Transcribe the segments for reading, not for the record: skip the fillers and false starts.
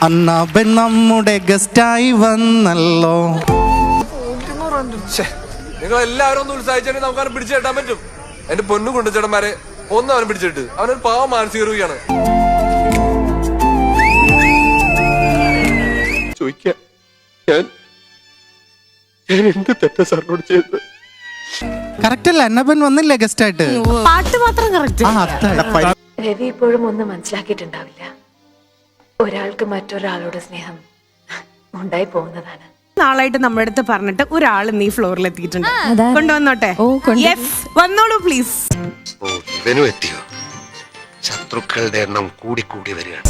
അന്നാബൻ നമ്മുടെ ഗസ്റ്റായി വന്നല്ലോ. നിങ്ങൾ എല്ലാവരും ഒന്ന് ഉത്സാഹിച്ചാൽ നമുക്ക് അവനെ പിടിച്ചു കെട്ടാൻ പറ്റും. എന്റെ പൊന്നു കൊണ്ടുചേട്ടന്മാരെ ഒന്ന് അവനെ പിടിച്ചിട്ട്, അവനൊരു പാവം മാനസിക രോഗിയാണ്. ചോദിക്കാം, ഞാൻ എന്ത് തെറ്റ സാറിനോട് ചെയ്തത്? കറക്റ്റ് അല്ല, അന്നബൻ വന്നില്ലേ ഗസ്റ്റ് ആയിട്ട്? പാട്ട് മാത്രം കറക്റ്റ്. രവി ഇപ്പോഴും ഒന്നും മനസ്സിലാക്കിയിട്ടുണ്ടാവില്ല. ഒരാൾക്ക് മറ്റൊരാളോട് സ്നേഹം ഉണ്ടായി പോകുന്നതാണ്. നാളായിട്ട് നമ്മുടെ അടുത്ത് പറഞ്ഞിട്ട് ഒരാൾ നീ ഫ്ലോറിൽ എത്തിയിട്ടുണ്ട്. കൊണ്ടുവന്നോട്ടെ. വന്നോളൂ പ്ലീസ്. ഇവനും എത്തിയോ? ശത്രുക്കളുടെ എണ്ണം കൂടി വരികയാണ്.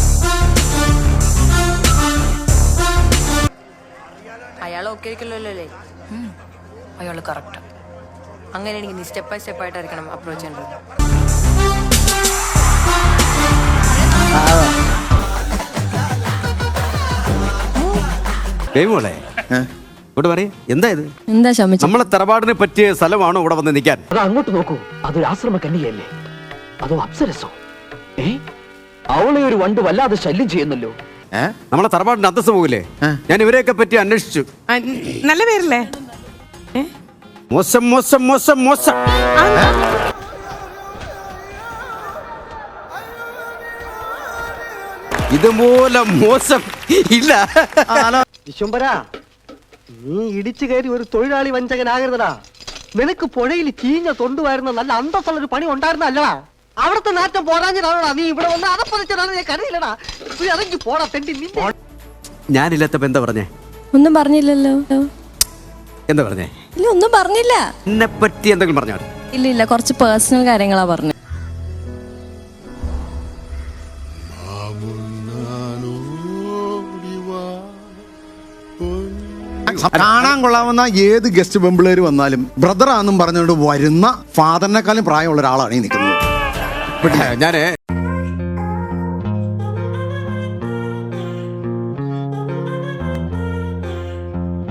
അയാൾ ഓക്കെ ആയിരിക്കല്ലോ അല്ലേ? അയാൾ കറക്റ്റ്. അങ്ങനെയാണെങ്കിൽ നീ സ്റ്റെപ്പ് ബൈ സ്റ്റെപ്പ് ആയിട്ടായിരിക്കണം അപ്രോച്ച് ചെയ്യേണ്ടത്. മോളെ ഇവിടെ പറയ്, എന്താ ഇത്? എന്താ ശമിച്ച? നമ്മളെ തറവാടിനെ പറ്റിയ സ്ഥലമാണോ ഇവിടെ വന്ന് നിൽക്കാൻ? അത് അങ്ങോട്ട് നോക്കൂ, അതൊരു ആശ്രമ കന്യകയല്ലേ? അതോ അപ്സരസോ? അവളെ ഒരു വണ്ട് വല്ലാതെ ശല്യം ചെയ്യുന്നല്ലോ. നമ്മളെ തറവാടിന്റെ അന്തസ് പോകില്ലേ? ഞാൻ ഇവരെയൊക്കെ പറ്റി അന്വേഷിച്ചു. നല്ല പേരല്ലേ? മോശം മോശം മോശം മോശം. ഇതുപോലെ മോശം ഇല്ല. വിശ്വംബരാ, നീ ഇടിച്ചു കയറി ഒരു തൊഴിലാളി വഞ്ചകനാകരുതടാ. നിനക്ക് പുഴയിൽ ചീഞ്ഞ തൊണ്ടുവായിരുന്ന നല്ല അന്തസ്സുള്ളൊരു പണി ഉണ്ടായിരുന്നല്ലടാ. അവിടുത്തെ നാറ്റം പോരാഞ്ഞിട്ടാണോടാ നീ ഇവിടെ വന്ന് അതപ്പതിച്ചാണ് ഞാൻ കരുതില്ലടാ. ഇറങ്ങി പോടാ തെണ്ടി. ഞാനില്ലാത്തപ്പോ എന്താ പറഞ്ഞേ? ഒന്നും പറഞ്ഞില്ലല്ലോ. എന്താ പറഞ്ഞേ? ഇല്ല, ഒന്നും പറഞ്ഞില്ല. എന്നെ പറ്റി എന്തെങ്കിലും പറഞ്ഞോ? ഇല്ല, കുറച്ച് പേഴ്സണൽ കാര്യങ്ങളാ പറഞ്ഞു. കാണാൻ കൊള്ളാവുന്ന ഏത് ഗസ്റ്റ് പെമ്പിളേര് വന്നാലും ബ്രദറാന്നും പറഞ്ഞുകൊണ്ട് വരുന്ന ഫാദറിനെക്കാളും പ്രായമുള്ള ഒരാളാണ് ഈ നിൽക്കുന്നത്. ഞാനേ